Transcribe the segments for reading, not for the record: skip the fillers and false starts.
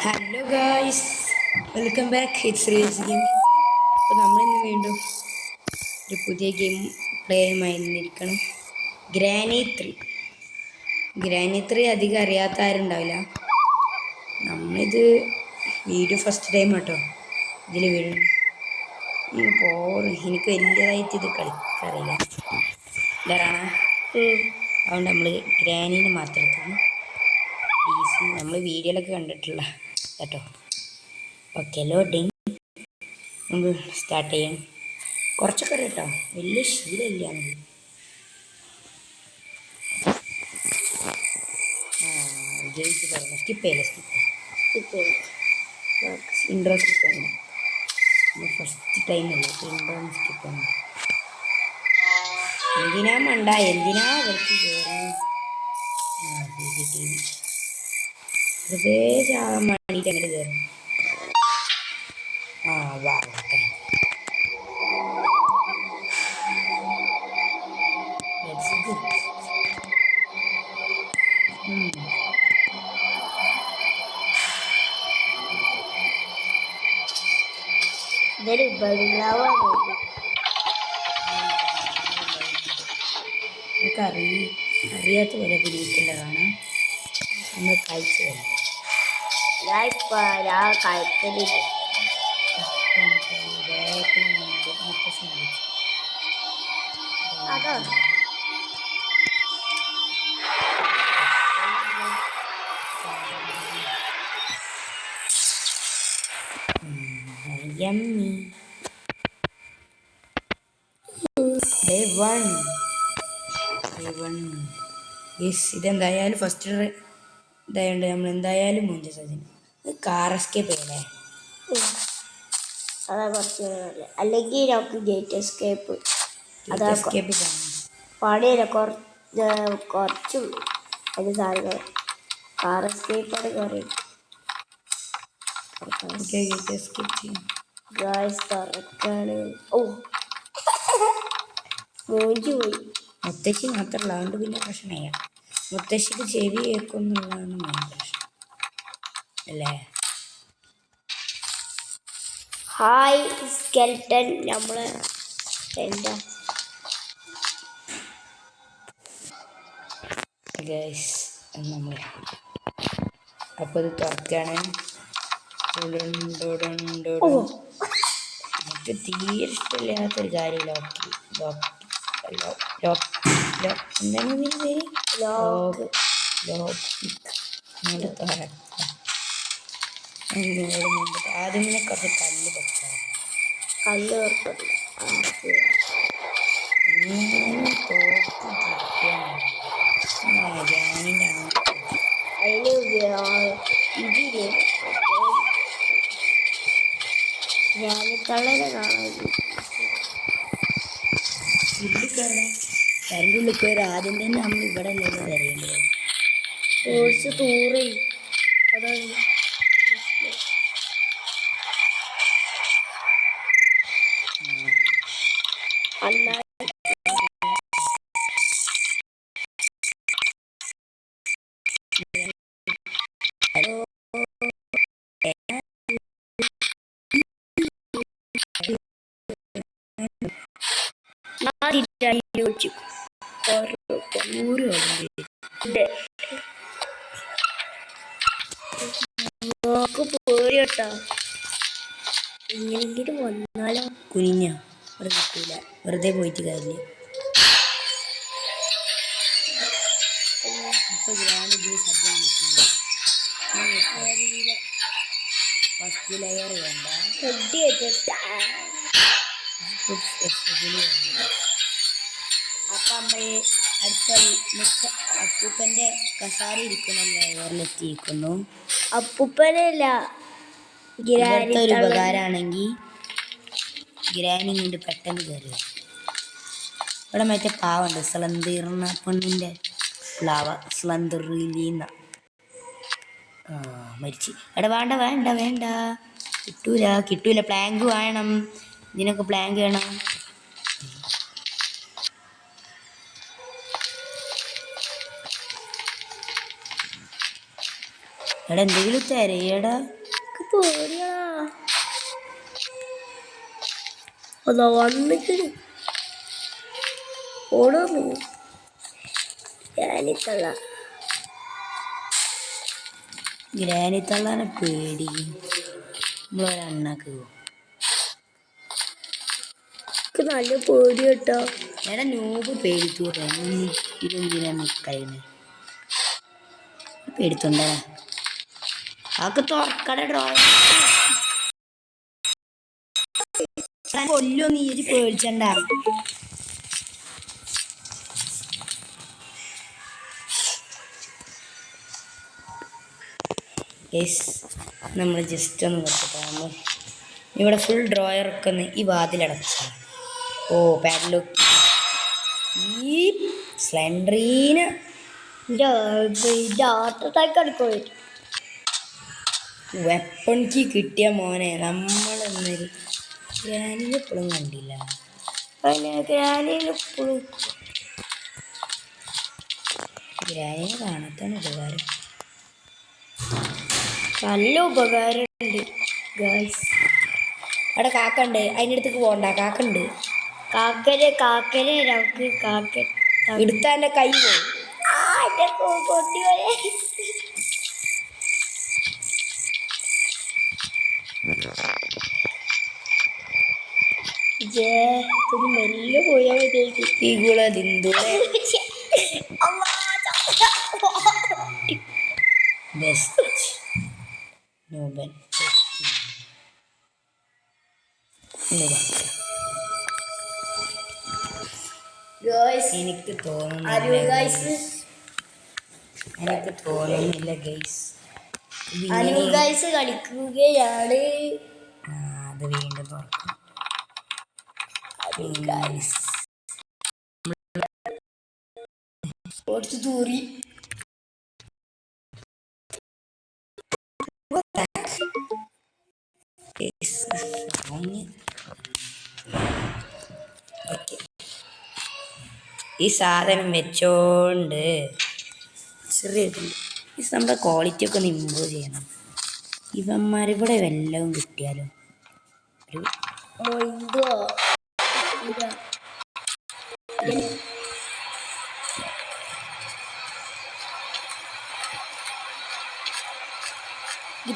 Hello guys, welcome back. It's race game. അപ്പോൾ നമ്മളിന്ന് വീണ്ടും ഒരു പുതിയ ഗെയിം പ്ലേയുമായി നിന്നിരിക്കണം. ഗ്രാനി 3 അധികം അറിയാത്ത ആരുണ്ടാവില്ല. നമ്മളിത് വീഡിയോ ഫസ്റ്റ് ടൈം കേട്ടോ ഇതിൽ വീഴും. എനിക്ക് വലിയതായിട്ട് ഇത് കളിക്കാറില്ല ഇല്ലറാണ്. അതുകൊണ്ട് നമ്മൾ ഗ്രാനീനെ മാത്രം എടുത്താണ്. ഈസി നമ്മൾ വീഡിയോയിലൊക്കെ കണ്ടിട്ടുള്ള കേട്ടോ. Okay, loading. നമുക്ക് സ്റ്റാർട്ട് ചെയ്യാം. കുറച്ചൊക്കെ കേട്ടോ, വലിയ ശീലമില്ല. ഗെയിറ്റ് തുറന്നു. സ്കിപ്പ് ഇൻട്രോ സ്കിപ്പ് ചെയ്യണം. ഫസ്റ്റ് ടൈം അല്ലേ, ഇൻട്രോ സ്കിപ്പ് ചെയ്യണം. എന്തിനാ മണ്ട, എന്തിനാ അവർക്ക് കയറുന്നു? വെറുതെ ചാകാൻ വേണ്ടിയിട്ട് അങ്ങോട്ട് കയറുന്നു. വാ ഇതൊരു ബംഗ്ലാവാണ്. നമുക്ക് അറിയാത്ത പോലെ പിരിക്കേണ്ടതാണ്. നമ്മൾ കഴിച്ചു കഴിഞ്ഞു. ഞാൻ കഴിക്കലില്ല. അതോ Yummy. Day 1. Yes, ഇതെന്തായാലും ഫസ്റ്റ് ഇതായതുകൊണ്ട് നമ്മൾ എന്തായാലും മുഞ്ച സജിന് കാർ എസ്കേപ്പ് ചെയ്യല്ലേ. അതാ കുറച്ച് അല്ലെങ്കിൽ നമുക്ക് ഗേറ്റ് എസ്കേപ്പ് പണിയല്ല, കുറച്ചുള്ളൂ അതിന് സാധനങ്ങൾ. കാർ എസ്കേപ്പാണ് കയറി തുറക്കാണ്. മൂഞ്ചി പോയി. മുത്തശ്ശി മാത്രമല്ല, അതുകൊണ്ട് പിന്നെ പ്രശ്നമില്ല. മുത്തശ്ശിക്ക് ചെവി കേൾക്കുന്നുള്ളതാണ് മെയിൻ പ്രശ്നം അല്ലേ. ഹായ് സ്കെൽട്ടൻ, നമ്മള് എന്താ നമ്മൾ അപ്പോൾ ഇത് തുറക്കാണ്. എനിക്ക് തീരെ ഇഷ്ടമില്ലാത്തൊരു കാര്യം എന്താണ് ഇതിന് പേര്? ആദ്യം കുറച്ച് കല്ല് വെച്ചാൽ ഞാനിത്തള്ളനെ കാണാൻ കരൻ്റെ ഉള്ളിൽ കയറി. ആദ്യം തന്നെ നമ്മൾ ഇവിടെ അല്ലേ അറിയേണ്ടത്. ഓടിച്ച് തൂറി. അതാണ് അന്നാ പോരട്ടോ. എങ്ങനെങ്കിലും വന്നാലോ. കുനിഞ്ഞ അവിടെ കിട്ടൂല, വെറുതെ പോയിട്ട് കാര്യമില്ല. ഇപ്പൊ ഞാനിത് ശബ്ദം കേൾക്കില്ല. ഫസ്റ്റ് ലെയർ വേണ്ട, അപ്പൊ നമ്മൾ അടുത്ത അപ്പൂപ്പന്റെ കസാര ഇരിക്കുന്ന ലെയറിലെത്തിയിരിക്കുന്നു. അപ്പൂപ്പനല്ല, ഇവിടുത്തെ ഒരു ഉപകാരമാണെങ്കിൽ ഗ്രാനി കൊണ്ട് പെട്ടെന്ന് കയറി. ഇവിടെ മറ്റേ പാവുണ്ട്, സ്ലന്തീർന്ന പെണ്ണിൻ്റെ പ്ലാവ, സ്ലന്തീർന്ന മരിച്ച്. എടാ വേണ്ട വേണ്ട വേണ്ട, കിട്ടൂല. പ്ലാങ്ക് വേണം, ഇതിനൊക്കെ പ്ലാങ്ക് വേണം. എടാ എന്തെങ്കിലും തരയടാ. പേടിയാ. അതാ വന്നിക്കണ്. ഓടുന്നു ഞാനിത്തള്ള. ഗ്രാനി തള്ളാനെ പേടി. നമ്മളൊരെണ്ണക്ക് നല്ല പേടി കേട്ടോ. എടാ നോബ് പേടിത്തൂറ. ഇതെന്തിനാ കഴിയുന്നത്? പേടിത്തുണ്ടേ അതൊക്കെ തുറക്കട ഡ്രോയർ കൊല്ലോ. നീ ഒരു പേടിച്ചണ്ട. നമ്മൾ ജസ്റ്റ് ഒന്ന് വെച്ചിട്ട് നമ്മൾ ഇവിടെ ഫുൾ ഡ്രോയർ ഒക്കെ ഒന്ന് ഈ വാതിലടച്ച. ഓ പാഡ്ലോക്ക്. ഈ സ്ലെൻഡ്രീന് വെപ്പൺ കീ കിട്ടിയ മോനെ. നമ്മളെന്നൊരു ഗ്രാനിനെ എപ്പോഴും കണ്ടില്ല. ഗ്രാനിയിലെപ്പോഴും ഗ്രാനിനെ കാണാത്താണ് ഉപകാരം. നല്ല ഉപകാരമുണ്ട് ഗൈസ്. അവിടെ കാക്കണ്ട്. അതിൻ്റെ അടുത്തേക്ക് പോകണ്ട. കാക്കണ്ട്. കാക്കനെ നമുക്ക് കാക്കൻ എടുത്താ എൻ്റെ കൈ പോകും. കൊണ്ടുപോയ മെല്ലെ പോയാൽ മതിയായിരിക്കും. തീകുള ദിന്ദുളെ ബെസ്റ്റ് നോബൻ എനിക്ക് തോന്നുന്നില്ല ഗൈസ്. ഗൈസ് കളിക്കുകയാണ്. അത് വീണ്ടും തുറക്കും. കുറച്ച് തൂറി ഈ സാധനം വെച്ചോണ്ട് ചെറിയ നമ്മുടെ ക്വാളിറ്റി ഒക്കെ ഒന്ന് ഇമ്പ്രൂവ് ചെയ്യണം. ഇവന്മാരിവിടെ വല്ലതും കിട്ടിയാലോ.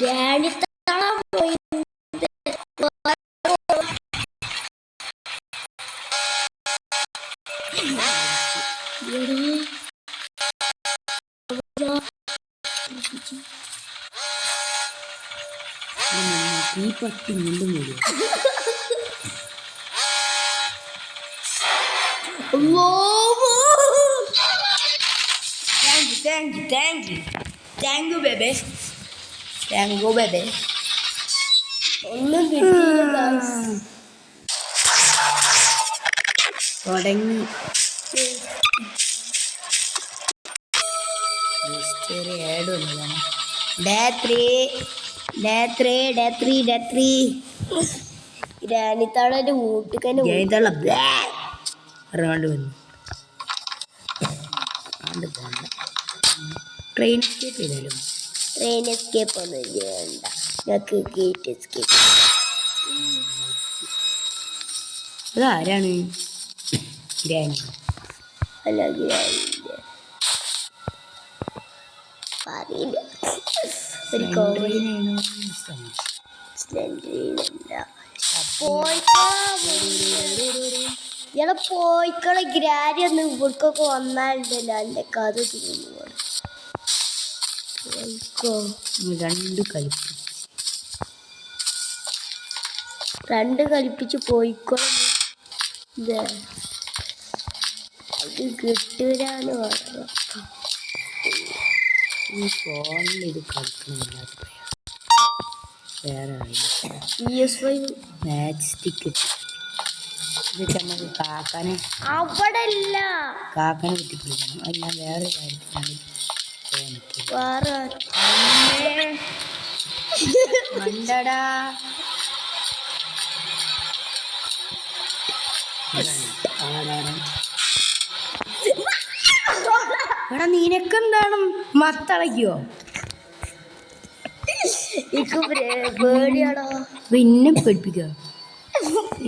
ഗ്രാനി പോയി. ഈ പട്ടി വീണ്ടും വരും. താങ്ക് യു ബേബേ. ഒന്നും കിട്ടിയില്ല. തുടങ്ങി. ഗ്രാനിത്താളെ വീട്ടിൽ ട്രെയിൻ എസ്കേപ്പ് ചെയ്താലും. ട്രെയിൻ എസ്കേപ്പ് ഒന്നും ചെയ്യണ്ട. ഞങ്ങൾക്ക് ഗേറ്റ് എസ്കേപ്പ്. അതാരാണ്? ഗ്രാനി അല്ല ഗ്രാനിന്റെ അറിയില്ല. ഒരു ഇയാളെ പോയിക്കളെ ഗ്രാനി ഒന്ന് ഇവർക്കൊക്കെ വന്നാലുണ്ടല്ലോ എൻ്റെ കഥ തിരിഞ്ഞു പോകണം. രണ്ട് കളിപ്പിച്ച് പോയിക്കോളും. അത് കിട്ടൂരാന്ന് പറഞ്ഞു. ഈ ഫോണിൽ ഇത് കളിക്കണില്ല. വേറെ PS5 മാച്ച് സ്റ്റിക്ക് ഇതൊക്കെ നമുക്ക് കാക്കാനെ കുത്തിപ്പിടിക്കണം. അത് ഞാൻ വേറെ കാര്യത്തിനാണ് മണ്ടടാ. എടാ നിനക്കെന്താണ് മത്തളയ്ക്കോ? എനിക്ക് പേടിയാടാ. പിന്നെ പഠിപ്പിക്കുക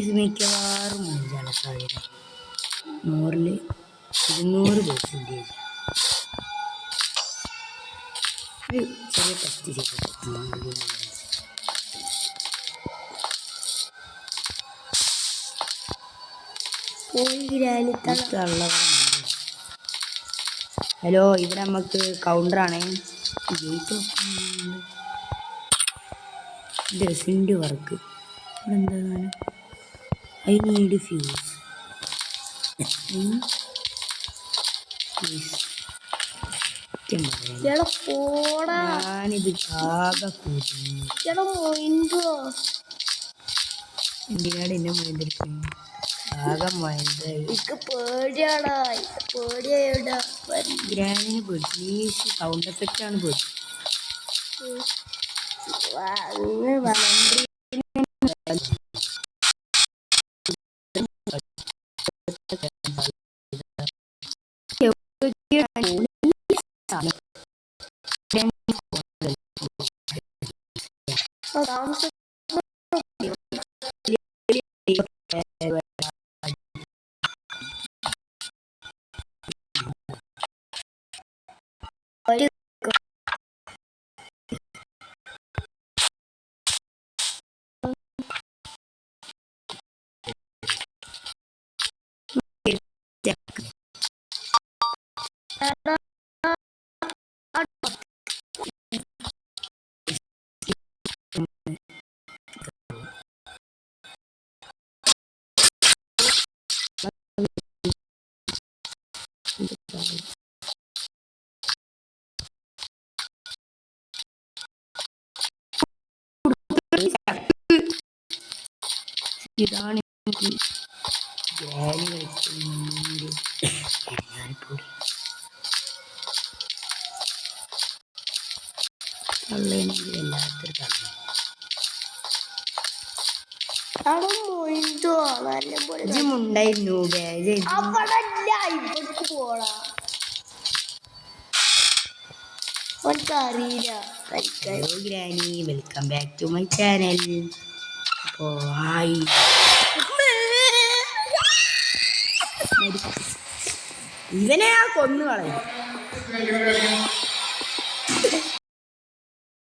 ഇത് മിക്കവാറും മൂഞ്ചാണ് സാധ്യത 100-ൽ 200%. ഒരു ചെറിയ ടെസ്റ്റ് ചെയ്തിട്ട് ഹലോ ഇവിടെ നമുക്ക് കൗണ്ടറാണ് ഡ്രസ്സിൻ്റെ വർക്ക് ഇവിടെ എന്താണ് ഐ നീഡ് ഫ്യൂസ് ഞാനിത് ആകെ കൂട്ടി എന്തിനാട് എന്നെ മൊയന്തെടുക്കുന്നു ആകെ മൊയന്തായി എനിക്ക് പേടിയാടാ. പേടിയാടാ. ഗ്രാനിന് പേടിച്ചു നീ സൗണ്ട് എഫക്റ്റ് ആണ് പേടിച്ചു ഇതാണ് ഗ്രാനി കളിക്കുന്നത് ഞാനിപ്പോൾ തള്ളേനെങ്കിൽ എല്ലാത്തൊരു തള്ള ഉണ്ടായിരുന്നു granny welcome back to my channel. അപ്പോൾ ഹായ് ഇവനെ ആ കൊന്നു കളയും.